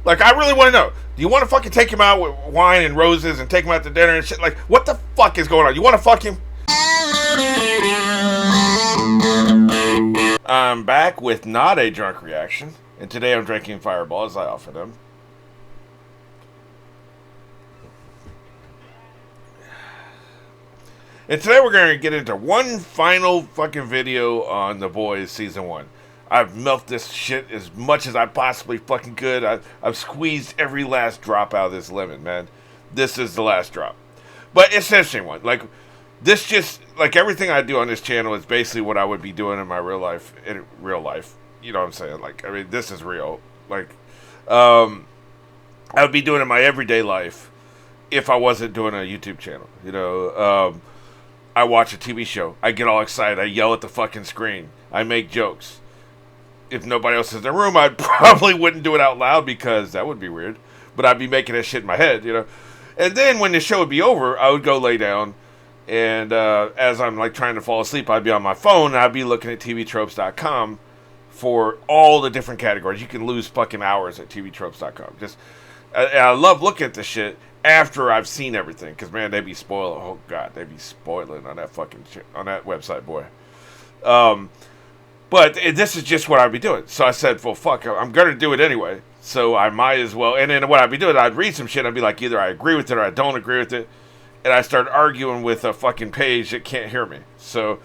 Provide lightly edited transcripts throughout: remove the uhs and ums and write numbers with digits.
Like, I really want to know. Do you want to fucking take him out with wine and roses and take him out to dinner and shit? Like, what the fuck is going on? You want to fuck him? I'm back with not a drunk reaction, and today I'm drinking Fireball as I offered him. And today we're going to get into one final fucking video on The Boys Season 1. I've milked this shit as much as I possibly fucking could. I've squeezed every last drop out of this lemon, man. This is the last drop. But it's an interesting one. Like, this just, like everything I do on this channel is basically what I would be doing in my real life. You know what I'm saying? Like, I mean, this is real. Like, I would be doing it in my everyday life if I wasn't doing a YouTube channel. You know, I watch a TV show. I get all excited. I yell at the fucking screen. I make jokes. If nobody else is in the room, I probably wouldn't do it out loud because that would be weird. But I'd be making that shit in my head, you know. And then when the show would be over, I would go lay down. And as I'm like trying to fall asleep, I'd be on my phone. And I'd be looking at tvtropes.com for all the different categories. You can lose fucking hours at tvtropes.com. I love looking at the shit after I've seen everything, because man, they be spoiling. Oh god, they be spoiling on that fucking shit, on that website, boy. But this is just what I'd be doing. So I said, well, fuck, I'm gonna do it anyway. So I might as well. And then what I'd be doing, I'd read some shit. I'd be like, either I agree with it or I don't agree with it. And I start arguing with a fucking page that can't hear me. So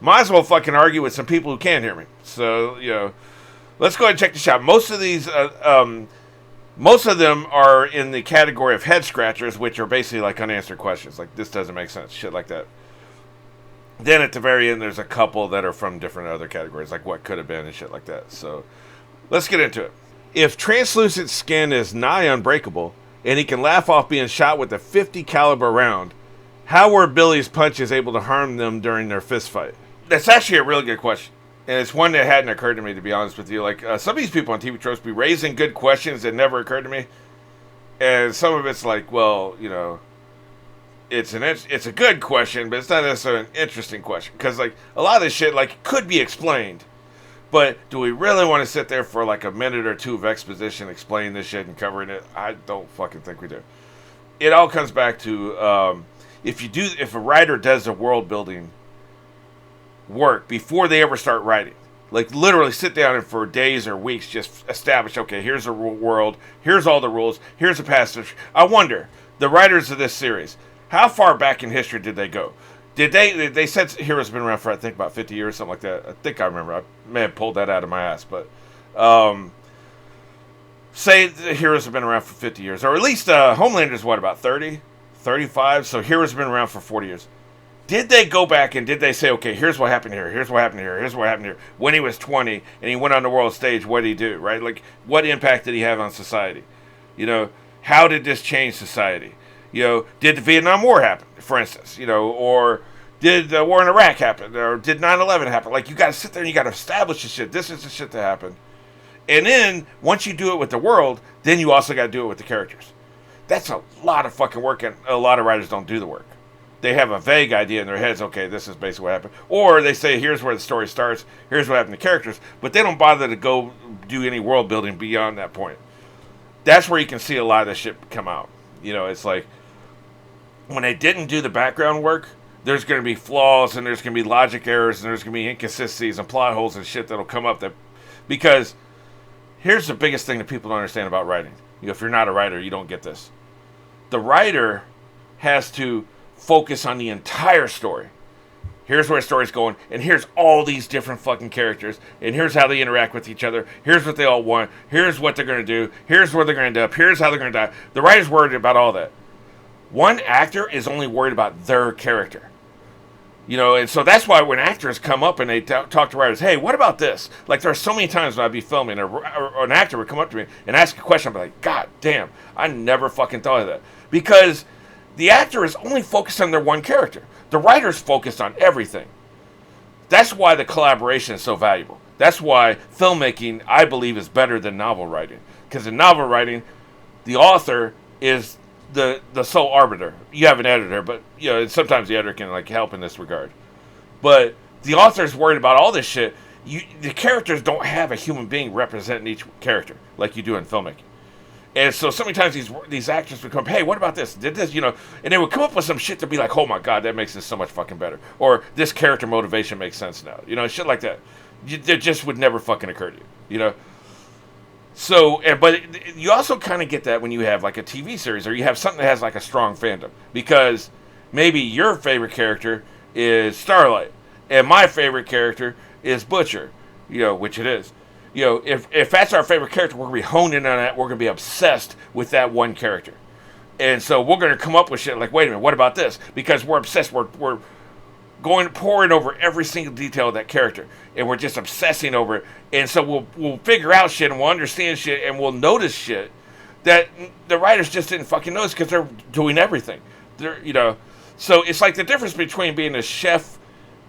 might as well fucking argue with some people who can hear me. So, you know, let's go ahead and check this out. Most of them are in the category of head scratchers, which are basically like unanswered questions. Like, this doesn't make sense. Shit like that. Then at the very end, there's a couple that are from different other categories, like what could have been and shit like that. So let's get into it. If translucent skin is nigh unbreakable, and he can laugh off being shot with a 50 caliber round, how were Billy's punches able to harm them during their fist fight? That's actually a really good question. And it's one that hadn't occurred to me, to be honest with you. Like, some of these people on TV Tropes be raising good questions that never occurred to me. And some of it's like, well, you know, it's a good question, but it's not necessarily an interesting question. Because, like, a lot of this shit, like, could be explained. But do we really want to sit there for, like, a minute or two of exposition explaining this shit and covering it? I don't fucking think we do. It all comes back to, if a writer does the world building work before they ever start writing, like literally sit down and for days or weeks just establish, okay, here's a world, here's all the rules, here's a passage. I wonder, the writers of this series, how far back in history did they go? They said Heroes have been around for, I think, about 50 years, something like that. I think I remember. I may have pulled that out of my ass, but say the Heroes have been around for 50 years, or at least Homelander's what, about 30, 35, so Heroes have been around for 40 years. Did they go back and did they say, okay, here's what happened here, here's what happened here, here's what happened here. When he was 20 and he went on the world stage, what did he do, right? Like, what impact did he have on society? You know, how did this change society? You know, did the Vietnam War happen, for instance? You know, or did the war in Iraq happen? Or did 9/11 happen? Like, you got to sit there and you got to establish this shit. This is the shit that happened. And then, once you do it with the world, then you also got to do it with the characters. That's a lot of fucking work, and a lot of writers don't do the work. They have a vague idea in their heads, okay, this is basically what happened. Or they say, here's where the story starts, here's what happened to characters, but they don't bother to go do any world building beyond that point. That's where you can see a lot of this shit come out. You know, it's like, when they didn't do the background work, there's going to be flaws, and there's going to be logic errors, and there's going to be inconsistencies and plot holes and shit that'll come up. Because here's the biggest thing that people don't understand about writing. You know, if you're not a writer, you don't get this. The writer has to focus on the entire story. Here's where the story's going, and here's all these different fucking characters, and here's how they interact with each other, here's what they all want, here's what they're going to do, here's where they're going to end up, here's how they're going to die. The writer's worried about all that. One actor is only worried about their character. You know, and so that's why when actors come up and they talk to writers, hey, what about this? Like, there are so many times when I'd be filming, or an actor would come up to me and ask a question, I'd be like, God damn, I never fucking thought of that. Because the actor is only focused on their one character. The writer's focused on everything. That's why the collaboration is so valuable. That's why filmmaking, I believe, is better than novel writing. Because in novel writing, the author is the sole arbiter. You have an editor, but you know, sometimes the editor can like help in this regard. But the author's worried about all this shit. The characters don't have a human being representing each character like you do in filmmaking. And so many times these actors would come, hey, what about this? Did this, and they would come up with some shit to be like, oh my god, that makes this so much fucking better, or this character motivation makes sense now, shit like that. That just would never fucking occur to you. So, but you also kind of get that when you have like a TV series or you have something that has like a strong fandom, because maybe your favorite character is Starlight and my favorite character is Butcher, which it is. If that's our favorite character, we're going to be honed in on that. We're going to be obsessed with that one character. And so we're going to come up with shit like, wait a minute, what about this? Because we're obsessed. We're pouring over every single detail of that character. And we're just obsessing over it. And so we'll figure out shit and we'll understand shit and we'll notice shit that the writers just didn't fucking notice because they're doing everything. So it's like the difference between being a chef,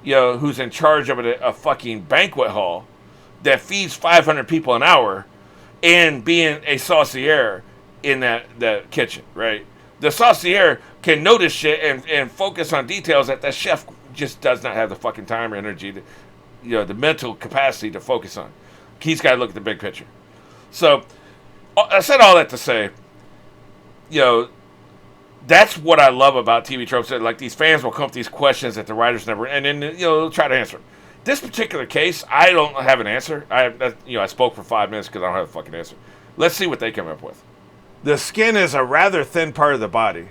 who's in charge of a fucking banquet hall that feeds 500 people an hour, and being a saucier in that kitchen, right? The saucier can notice shit and focus on details that chef just does not have the fucking time or energy to, the mental capacity to focus on. He's got to look at the big picture. So I said all that to say, that's what I love about TV tropes. That like these fans will come up with these questions that the writers never, and then they'll try to answer them. This particular case, I don't have an answer. I spoke for 5 minutes because I don't have a fucking answer. Let's see what they come up with. The skin is a rather thin part of the body,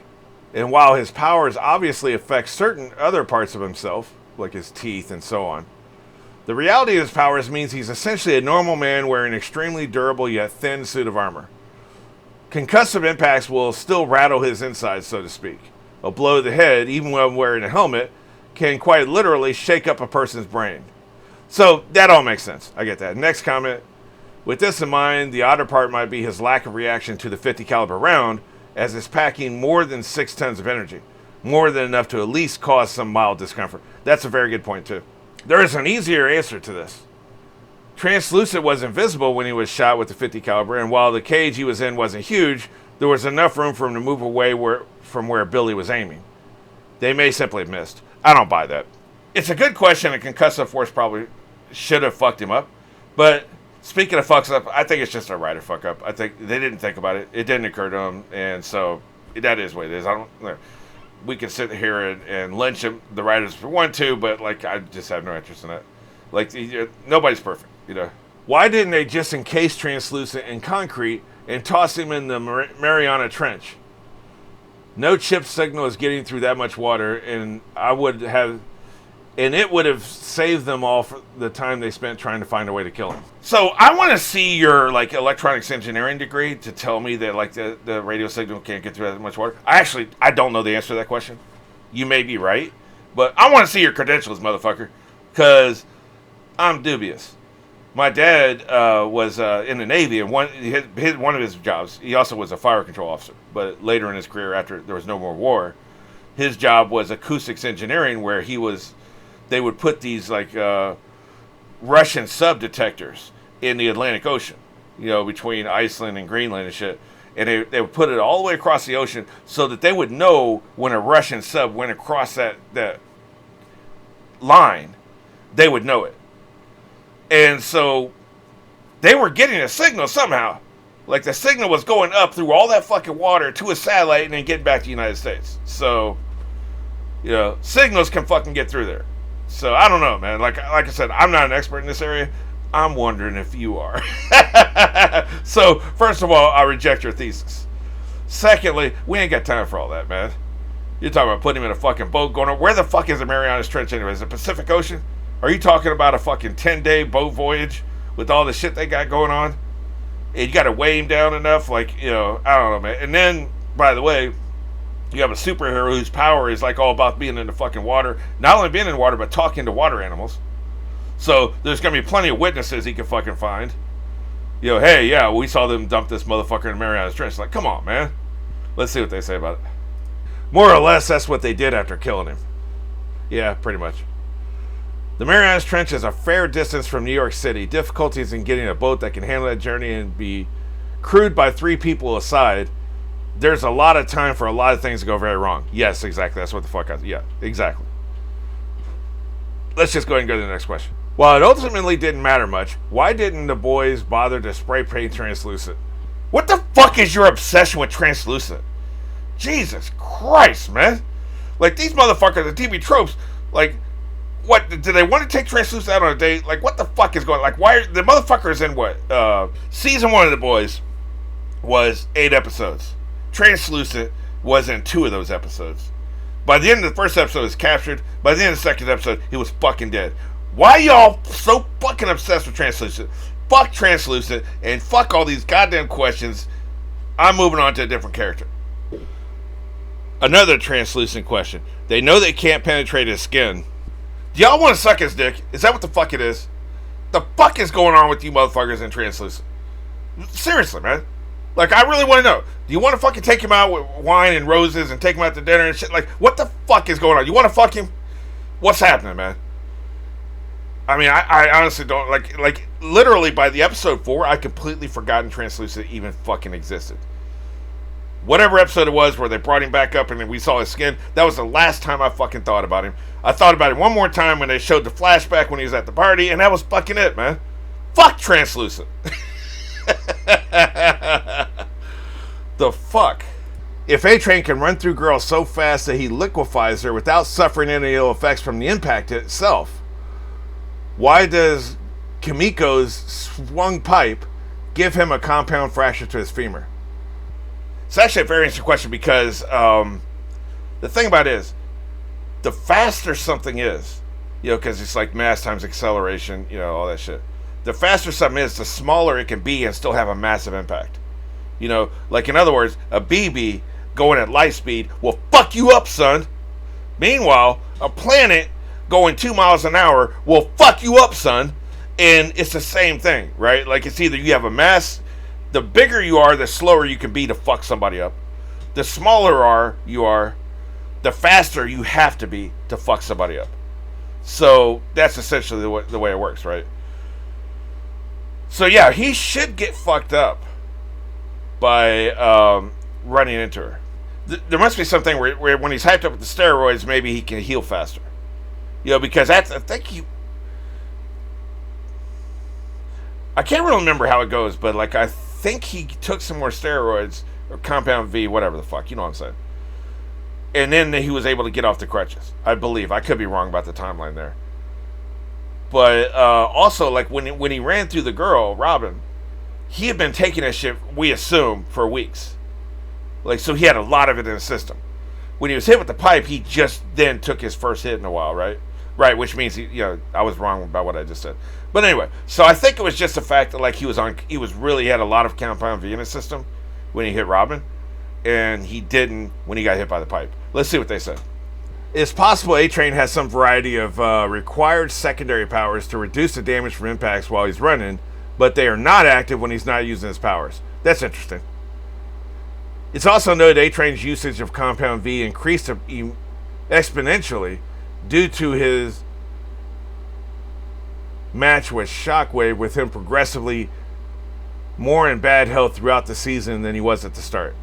and while his powers obviously affect certain other parts of himself, like his teeth and so on, the reality of his powers means he's essentially a normal man wearing an extremely durable yet thin suit of armor. Concussive impacts will still rattle his insides, so to speak. A blow to the head, even when wearing a helmet, can quite literally shake up a person's brain. So that all makes sense. I get that. Next comment. With this in mind, the odder part might be his lack of reaction to the 50 caliber round, as it's packing more than 6 tons of energy. More than enough to at least cause some mild discomfort. That's a very good point too. There is an easier answer to this. Translucent was invisible when he was shot with the 50 caliber, and while the cage he was in wasn't huge, there was enough room for him to move away from where Billy was aiming. They may simply have missed. I don't buy that. It's a good question, and concussive force probably should have fucked him up. But speaking of fucks up, I think it's just a writer fuck up. I think they didn't think about it. It didn't occur to them, and so that is what it is. We can sit here and lynch them, the writers, if we want to, but like I just have no interest in that. Like nobody's perfect, Why didn't they just encase Translucent in concrete and toss him in the Mariana Trench? No chip signal is getting through that much water, and it would have saved them all for the time they spent trying to find a way to kill him. So I want to see your like electronics engineering degree to tell me that like the radio signal can't get through that much water. I don't know the answer to that question. You may be right, but I want to see your credentials, motherfucker, because I'm dubious. My dad was in the Navy, and one of his jobs, he also was a fire control officer. But later in his career, after there was no more war, his job was acoustics engineering, where they would put these like Russian sub detectors in the Atlantic Ocean, between Iceland and Greenland and shit. And they would put it all the way across the ocean so that they would know when a Russian sub went across that line, they would know it. And so they were getting a signal somehow. Like the signal was going up through all that fucking water to a satellite and then getting back to the United States. So, signals can fucking get through there. So I don't know, man. Like I said, I'm not an expert in this area. I'm wondering if you are. So, first of all, I reject your thesis. Secondly, we ain't got time for all that, man. You're talking about putting him in a fucking boat going on. Where the fuck is the Marianas Trench anyway? Is it Pacific Ocean? Are you talking about a fucking 10-day boat voyage with all the shit they got going on? And you got to weigh him down enough? Like, I don't know, man. And then, by the way, you have a superhero whose power is like all about being in the fucking water. Not only being in water, but talking to water animals. So there's going to be plenty of witnesses he can fucking find. Hey, yeah, we saw them dump this motherfucker in Mariana's Trench. Like, come on, man. Let's see what they say about it. More or less, that's what they did after killing him. Yeah, pretty much. The Marianas Trench is a fair distance from New York City. Difficulties in getting a boat that can handle that journey and be crewed by 3 people aside, there's a lot of time for a lot of things to go very wrong. Yes, exactly. That's what the fuck yeah, exactly. Let's just go ahead and go to the next question. While it ultimately didn't matter much, why didn't the boys bother to spray paint Translucent? What the fuck is your obsession with translucent? Jesus Christ, man. Like, these motherfuckers, the TV tropes, like, what, do they want to take translucent out on a date? Like, what the fuck is going on? Like, why are the motherfuckers in what? Season 1 of The Boys was 8 episodes. Translucent was in 2 of those episodes. By the end of the first episode, he was captured. By the end of the second episode, he was fucking dead. Why y'all so fucking obsessed with translucent? Fuck translucent and fuck all these goddamn questions. I'm moving on to a different character. Another translucent question. They know they can't penetrate his skin. Do y'all want to suck his dick? Is that what the fuck it is? The fuck is going on with you motherfuckers in translucent? Seriously, man. Like, I really want to know. Do you want to fucking take him out with wine and roses and take him out to dinner and shit? Like, what the fuck is going on? You want to fuck him? What's happening, man? I mean, I honestly don't, like, literally by the episode 4, I completely forgotten translucent even fucking existed. Whatever episode it was where they brought him back up and we saw his skin, that was the last time I fucking thought about him. I thought about it one more time when they showed the flashback when he was at the party, and that was fucking it, man. Fuck translucent. The fuck? If A-Train can run through girls so fast that he liquefies her without suffering any ill effects from the impact itself, why does Kimiko's swung pipe give him a compound fracture to his femur? It's actually a very interesting question because the thing about it is, the faster something is, because it's like mass times acceleration, all that shit. The faster something is, the smaller it can be and still have a massive impact. Like in other words, a BB going at light speed will fuck you up, son. Meanwhile, a planet going 2 miles an hour will fuck you up, son. And it's the same thing, right? Like, it's either you have a mass, the bigger you are, the slower you can be to fuck somebody up. The smaller you are, the faster you have to be to fuck somebody up. So that's essentially the way it works, right? So yeah, he should get fucked up by running into her. There must be something where when he's hyped up with the steroids, maybe he can heal faster. Because I can't really remember how it goes, but like I think he took some more steroids or compound V, whatever the fuck, you know what I'm saying. And then he was able to get off the crutches, I believe. I could be wrong about the timeline there. But also, like when he ran through the girl, Robin, he had been taking that shit, we assume, for weeks. Like, so he had a lot of it in his system. When he was hit with the pipe, he just then took his first hit in a while, right? Right, which means I was wrong about what I just said. But anyway, so I think it was just the fact that like he had a lot of compound V in his system when he hit Robin, and he didn't when he got hit by the pipe. Let's see what they said. It's possible A-Train has some variety of required secondary powers to reduce the damage from impacts while he's running, but they are not active when he's not using his powers. That's interesting. It's also noted A-Train's usage of Compound V increased exponentially due to his match with Shockwave, with him progressively more in bad health throughout the season than he was at the start.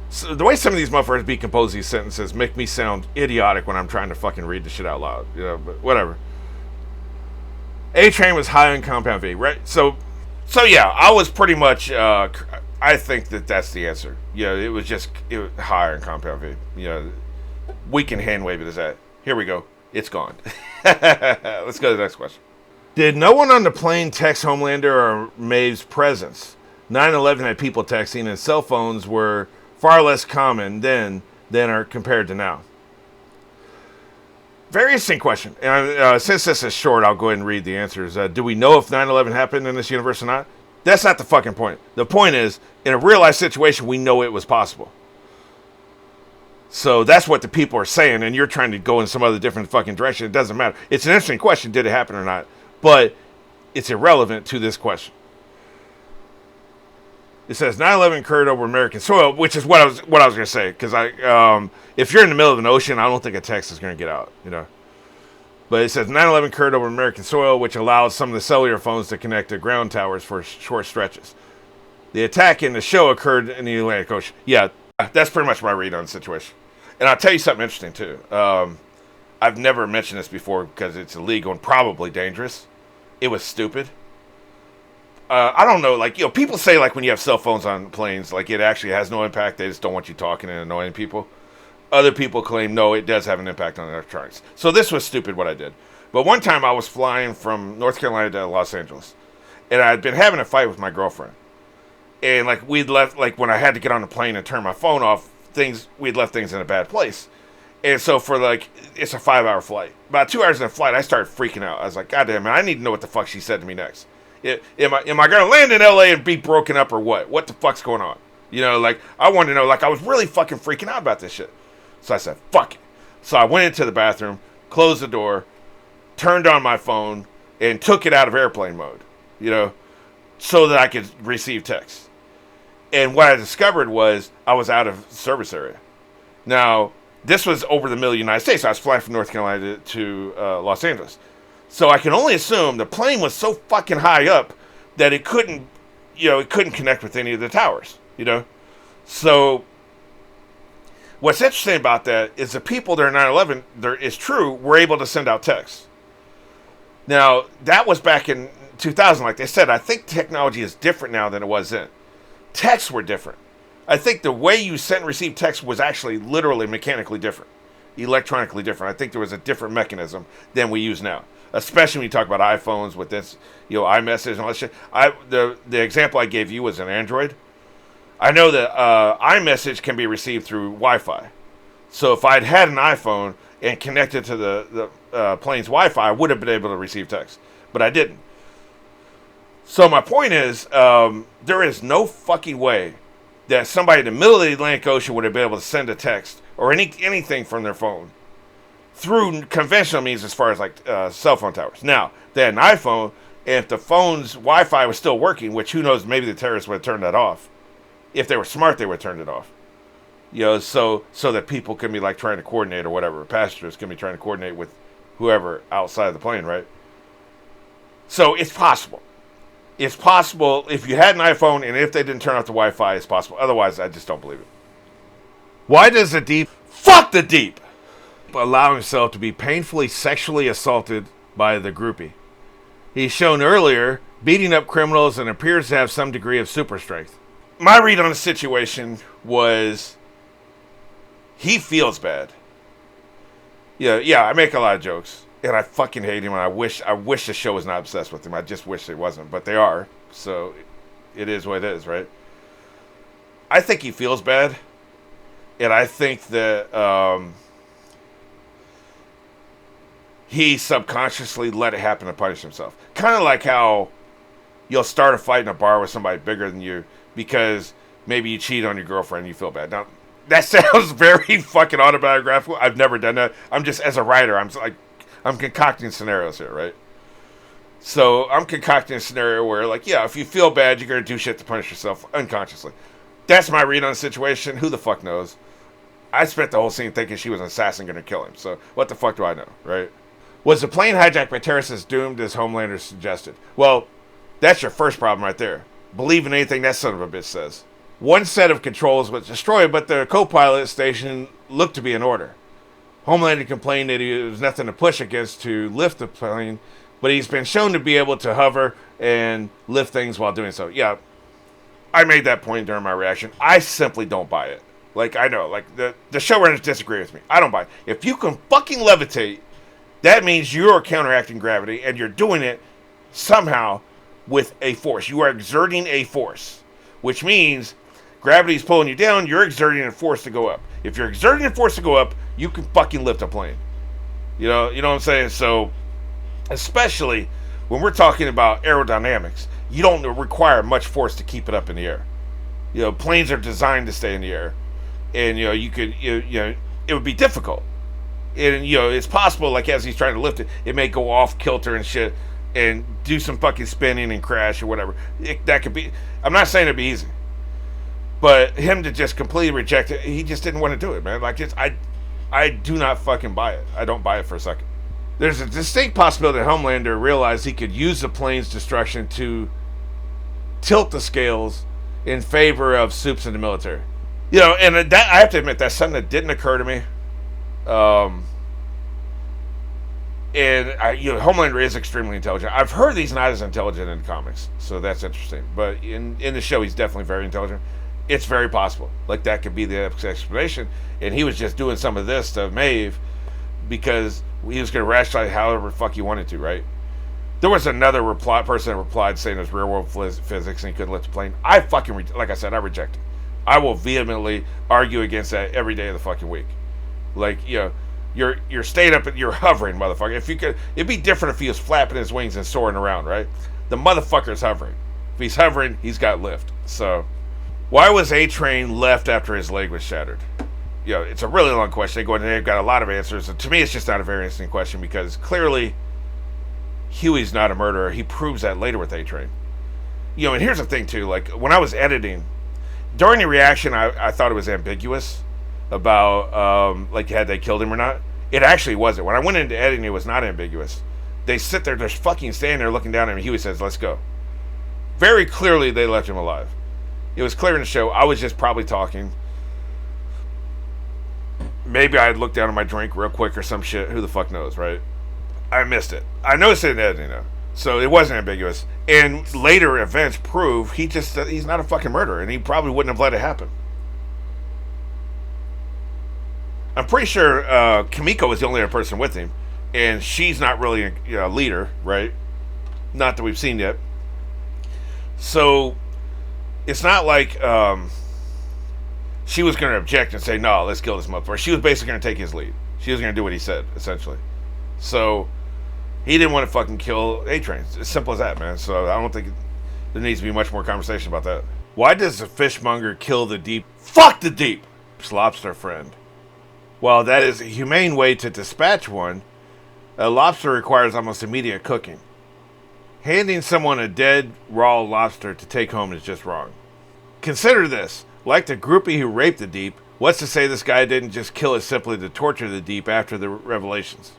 So the way some of these motherfuckers decompose these sentences make me sound idiotic when I'm trying to fucking read the shit out loud. But whatever. A-Train was high on Compound V, right? So yeah, I was pretty much, I think that's the answer. It was higher in Compound V. We can hand wave it as that. Here we go. It's gone. Let's go to the next question. Did no one on the plane text Homelander or Maeve's presence? 9/11 had people texting, and cell phones were far less common then than are compared to now. Very interesting question. And since this is short, I'll go ahead and read the answers. Do we know if 9/11 happened in this universe or not? That's not the fucking point. The point is, in a real life situation, we know it was possible. So that's what the people are saying, and you're trying to go in some other different fucking direction. It doesn't matter. It's an interesting question, did it happen or not? But it's irrelevant to this question. It says 9/11 occurred over American soil, which is what I was going to say. Because if you're in the middle of an ocean, I don't think a text is going to get out. But it says 9/11 occurred over American soil, which allowed some of the cellular phones to connect to ground towers for short stretches. The attack in the show occurred in the Atlantic Ocean. Yeah, that's pretty much my read on the situation. And I'll tell you something interesting too. I've never mentioned this before because it's illegal and probably dangerous. It was stupid. I don't know, like, people say, like, when you have cell phones on planes, like, it actually has no impact. They just don't want you talking and annoying people. Other people claim, no, it does have an impact on electronics. So this was stupid what I did. But one time I was flying from North Carolina to Los Angeles, and I'd been having a fight with my girlfriend. And, like, we'd left, like, when I had to get on the plane and turn my phone off, we'd left things in a bad place. And so for, like, it's a 5-hour flight. About 2 hours in the flight, I started freaking out. I was like, God damn, man, I need to know what the fuck she said to me next. Am I going to land in LA and be broken up or what? What the fuck's going on? Like, I wanted to know, like, I was really fucking freaking out about this shit. So I said, fuck it. So I went into the bathroom, closed the door, turned on my phone, and took it out of airplane mode, so that I could receive text. And what I discovered was I was out of service area. Now, this was over the middle of the United States. I was flying from North Carolina to Los Angeles. So I can only assume the plane was so fucking high up that it couldn't connect with any of the towers, So what's interesting about that is the people during 9/11, it's true, were able to send out texts. Now, that was back in 2000, like they said. I think technology is different now than it was then. Texts were different. I think the way you sent and received text was actually literally mechanically different, electronically different. I think there was a different mechanism than we use now, especially when you talk about iPhones with this, iMessage and all that shit. The example I gave you was an Android. I know that iMessage can be received through Wi-Fi. So if I'd had an iPhone and connected to the plane's Wi-Fi, I would have been able to receive text, but I didn't. So my point is, there is no fucking way that somebody in the middle of the Atlantic Ocean would have been able to send a text or anything from their phone through conventional means as far as like cell phone towers. Now, they had an iPhone, and if the phone's Wi-Fi was still working, which who knows, maybe the terrorists would have turned that off. If they were smart, they would have turned it off. So that people can be like trying to coordinate or whatever. Passengers can be trying to coordinate with whoever outside of the plane, right? So it's possible. It's possible if you had an iPhone and if they didn't turn off the Wi-Fi, it's possible. Otherwise, I just don't believe it. Why does the deep... Fuck the deep! Allow himself to be painfully sexually assaulted by the groupie. He's shown earlier beating up criminals and appears to have some degree of super strength. My read on the situation was he feels bad. Yeah, I make a lot of jokes. And I fucking hate him, and I wish the show was not obsessed with him. I just wish it wasn't, but they are. So it is what it is, right? I think he feels bad, and I think that he subconsciously let it happen to punish himself. Kind of like how you'll start a fight in a bar with somebody bigger than you because maybe you cheat on your girlfriend and you feel bad. Now, that sounds very fucking autobiographical. I've never done that. I'm just, as a writer, I'm concocting scenarios here, right? So I'm concocting a scenario where, like, yeah, if you feel bad, you're going to do shit to punish yourself unconsciously. That's my read on the situation. Who the fuck knows? I spent the whole scene thinking she was an assassin going to kill him. So what the fuck do I know, right? Was the plane hijacked by terrorists as doomed as Homelander suggested? Well, that's your first problem right there. Believe in anything that son of a bitch says. One set of controls was destroyed, but the co-pilot station looked to be in order. Homelander complained that there was nothing to push against to lift the plane, but he's been shown to be able to hover and lift things while doing so. Yeah, I made that point during my reaction. I simply don't buy it. Like, I know, like, the showrunners disagree with me. I don't buy it. If you can fucking levitate, that means you're counteracting gravity, and you're doing it somehow with a force. You are exerting a force, which means gravity's pulling you down, you're exerting a force to go up. If you're exerting a force to go up, you can fucking lift a plane. You know what I'm saying? So, especially when we're talking about aerodynamics, you don't require much force to keep it up in the air. Planes are designed to stay in the air. And, it would be difficult. And, it's possible, like, as he's trying to lift it, it may go off kilter and shit and do some fucking spinning and crash or whatever. That could be, I'm not saying it'd be easy. But him to just completely reject it, he just didn't want to do it, man. Like, I do not fucking buy it. I don't buy it for a second. There's a distinct possibility that Homelander realized he could use the plane's destruction to tilt the scales in favor of Supes in the military. And that, I have to admit, that's something that didn't occur to me. And Homelander is extremely intelligent. I've heard he's not as intelligent in comics, so that's interesting. But in the show, he's definitely very intelligent. It's very possible. Like, that could be the explanation. And he was just doing some of this to Maeve because he was going to rationalize however the fuck he wanted to, right? There was another person that replied saying it was real world physics and he couldn't lift the plane. I fucking, like I said, I reject it. I will vehemently argue against that every day of the fucking week. Like, you're staying up and you're hovering, motherfucker. If you could, it'd be different if he was flapping his wings and soaring around, right? The motherfucker's hovering. If he's hovering, he's got lift. So, why was A-Train left after his leg was shattered? It's a really long question. They've got a lot of answers. And to me, it's just not a very interesting question because clearly Huey's not a murderer. He proves that later with A-Train. And here's the thing, too. Like, when I was editing, during the reaction, I thought it was ambiguous about, had they killed him or not. It actually wasn't. When I went into editing, it was not ambiguous. They sit there, they're fucking standing there looking down at him, and Huey says, let's go. Very clearly, they left him alive. It was clear in the show. I was just probably talking. Maybe I had looked down at my drink real quick or some shit. Who the fuck knows, right? I missed it. I noticed it in editing, though. So it wasn't ambiguous. And later events prove he's not a fucking murderer, and he probably wouldn't have let it happen. I'm pretty sure Kimiko was the only other person with him, and she's not really a leader, right? Not that we've seen yet. So it's not like she was going to object and say, no, let's kill this motherfucker. She was basically going to take his lead. She was going to do what he said, essentially. So he didn't want to fucking kill A-Train. It's as simple as that, man. So I don't think there needs to be much more conversation about that. Why does the fishmonger kill the deep? Fuck the deep! Lobster friend. While that is a humane way to dispatch one, a lobster requires almost immediate cooking. Handing someone a dead, raw lobster to take home is just wrong. Consider this. Like the groupie who raped the deep, what's to say this guy didn't just kill it simply to torture the deep after the revelations?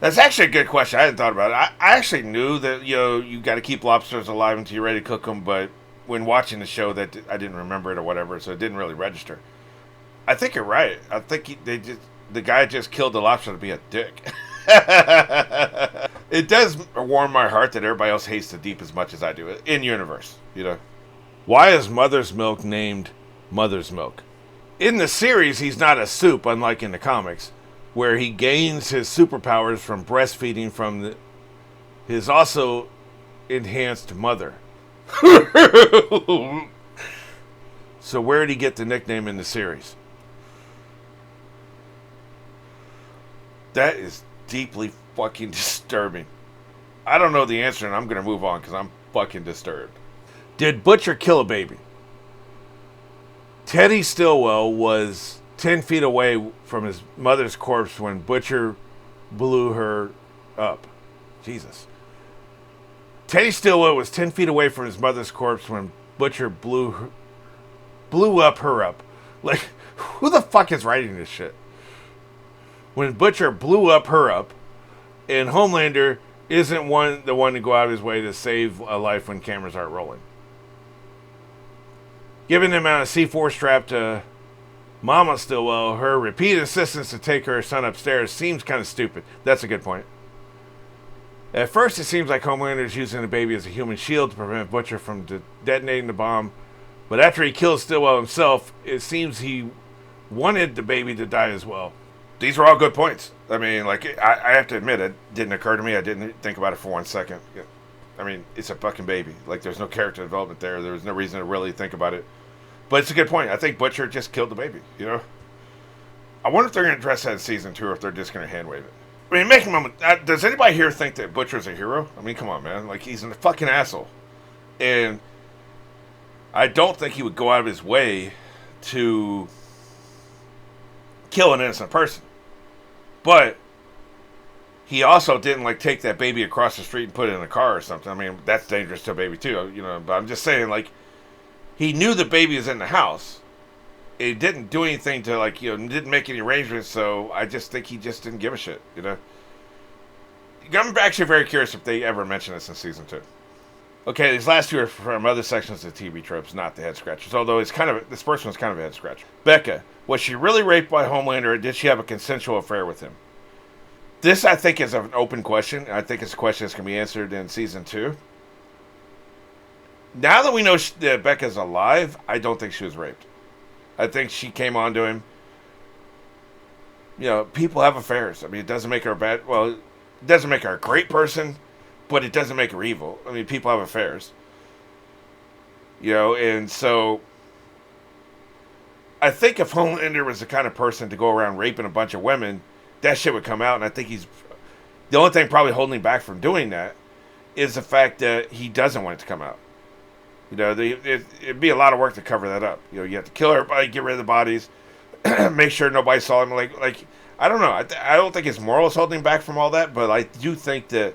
That's actually a good question. I hadn't thought about it. I actually knew that, you got to keep lobsters alive until you're ready to cook them, but when watching the show, that I didn't remember it or whatever, so it didn't really register. I think you're right. I think the guy just killed the lobster to be a dick. It does warm my heart that everybody else hates the deep as much as I do in universe. Why is Mother's Milk named Mother's Milk? In the series, he's not a soup, unlike in the comics, where he gains his superpowers from breastfeeding from his also enhanced mother. So where did he get the nickname in the series? That is deeply fucking disturbing. I don't know the answer, and I'm going to move on because I'm fucking disturbed. Did Butcher kill a baby? Teddy Stillwell was 10 feet away from his mother's corpse when Butcher blew her up. Jesus. Teddy Stillwell was 10 feet away from his mother's corpse when Butcher blew her up. Like, who the fuck is writing this shit? When Butcher blew her up, and Homelander isn't the one to go out of his way to save a life when cameras aren't rolling. Giving him out a C4 strap to Mama Stillwell, her repeated insistence to take her son upstairs seems kind of stupid. That's a good point. At first, it seems like Homelander is using the baby as a human shield to prevent Butcher from detonating the bomb. But after he kills Stillwell himself, it seems he wanted the baby to die as well. These are all good points. I mean, like, I have to admit, it didn't occur to me. I didn't think about it for 1 second. I mean, it's a fucking baby. Like, there's no character development there. There was no reason to really think about it. But it's a good point. I think Butcher just killed the baby, I wonder if they're going to address that in season 2 or if they're just going to hand wave it. I mean, make a moment. Does anybody here think that Butcher's a hero? I mean, come on, man. Like, he's a fucking asshole. And I don't think he would go out of his way to kill an innocent person. But he also didn't, like, take that baby across the street and put it in a car or something. I mean, that's dangerous to a baby, too, But I'm just saying, like, he knew the baby was in the house. He didn't do anything to, like, didn't make any arrangements, so I just think he just didn't give a shit, I'm actually very curious if they ever mention this in season 2. Okay, these last two are from other sections of TV Tropes, not the head scratchers, although this first one's kind of a head scratcher. Becca, was she really raped by Homelander, or did she have a consensual affair with him? This, I think, is an open question. I think it's a question that's going to be answered in season 2. Now that we know that Becca's alive, I don't think she was raped. I think she came on to him. You know, people have affairs. I mean, it doesn't make her a bad... Well, it doesn't make her a great person, but it doesn't make her evil. I mean, people have affairs. You know, and so... I think if Homelander was the kind of person to go around raping a bunch of women, that shit would come out, and I think he's... The only thing probably holding him back from doing that is the fact that he doesn't want it to come out. You know, it'd be a lot of work to cover that up. You know, you have to kill everybody, get rid of the bodies, make sure nobody saw him. Like I don't know. I don't think his morals holding him back from all that, but I do think that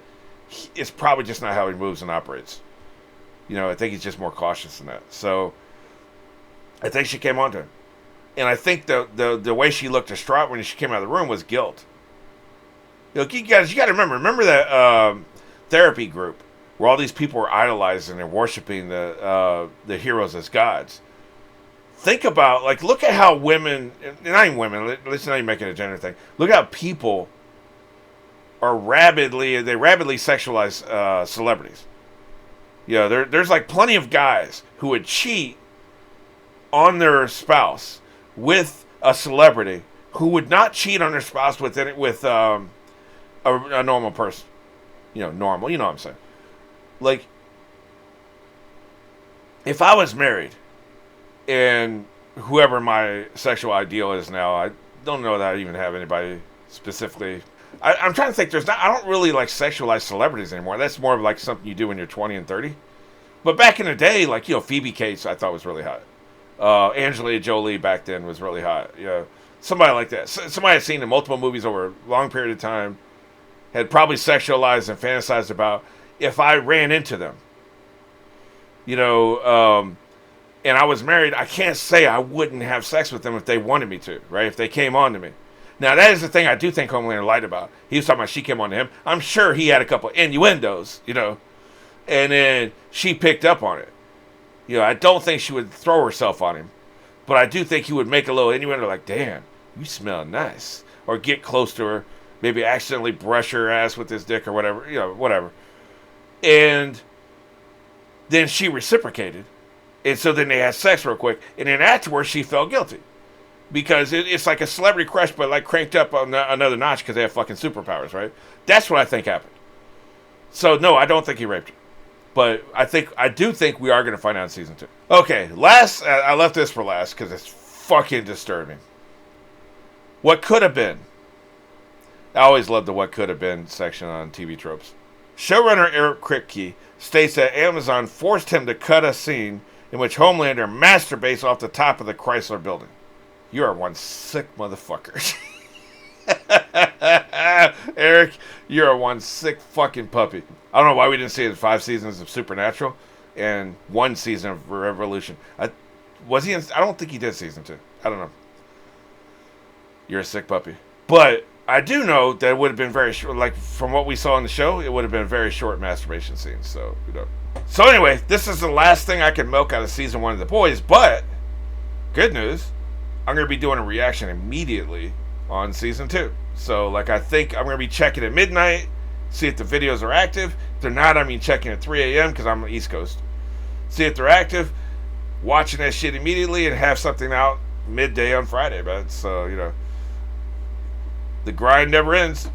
it's probably just not how he moves and operates. You know, I think he's just more cautious than that. So I think she came on to him. And I think the way she looked distraught when she came out of the room was guilt. You know, you got to remember that therapy group where all these people were idolizing and worshiping the heroes as gods. Think about, like, look at how women, not even women, let's not even make it a gender thing. Look how people are rabidly sexualize celebrities. You know, there's like plenty of guys who would cheat on their spouse with a celebrity who would not cheat on their spouse with a normal person. You know, normal, you know what I'm saying. Like, if I was married and whoever my sexual ideal is now, I don't know that I even have anybody specifically. I'm trying to think. I don't really like sexualize celebrities anymore. That's more of like something you do when you're 20 and 30. But back in the day, like, you know, Phoebe Cates, I thought was really hot. Angelina Jolie back then was really hot. You know, somebody like that. Somebody I'd seen in multiple movies over a long period of time, had probably sexualized and fantasized about if I ran into them. You know, and I was married, I can't say I wouldn't have sex with them if they wanted me to, right? If they came on to me. Now, that is the thing I do think Homelander lied about. He was talking about she came on to him. I'm sure he had a couple innuendos, you know, and then she picked up on it. You know, I don't think she would throw herself on him, but I do think he would make a little innuendo like, damn, you smell nice. Or get close to her, maybe accidentally brush her ass with his dick or whatever, you know, whatever. And then she reciprocated. And so then they had sex real quick. And then afterwards, she felt guilty. Because it's like a celebrity crush, but like cranked up on another notch because they have fucking superpowers, right? That's what I think happened. So, no, I don't think he raped her. But I do think we are going to find out in season 2. Okay, last, I left this for last because it's fucking disturbing. What could have been? I always love the what could have been section on TV Tropes. Showrunner Eric Kripke states that Amazon forced him to cut a scene in which Homelander masturbates off the top of the Chrysler building. You are one sick motherfucker. Eric, you're one sick fucking puppy. I don't know why we didn't see it in 5 seasons of Supernatural and 1 season of Revolution. I don't think he did season 2. I don't know. You're a sick puppy. But I do know that it would have been very short. Like, from what we saw in the show, it would have been a very short masturbation scene. So, you know. So anyway, this is the last thing I can milk out of season 1 of The Boys. But, good news, I'm going to be doing a reaction immediately on season 2. So, like, I think I'm going to be checking at midnight, see if the videos are active. If they're not, I mean checking at 3 a.m. because I'm on the East Coast. See if they're active, watching that shit immediately, and have something out midday on Friday. But, so, you know, the grind never ends.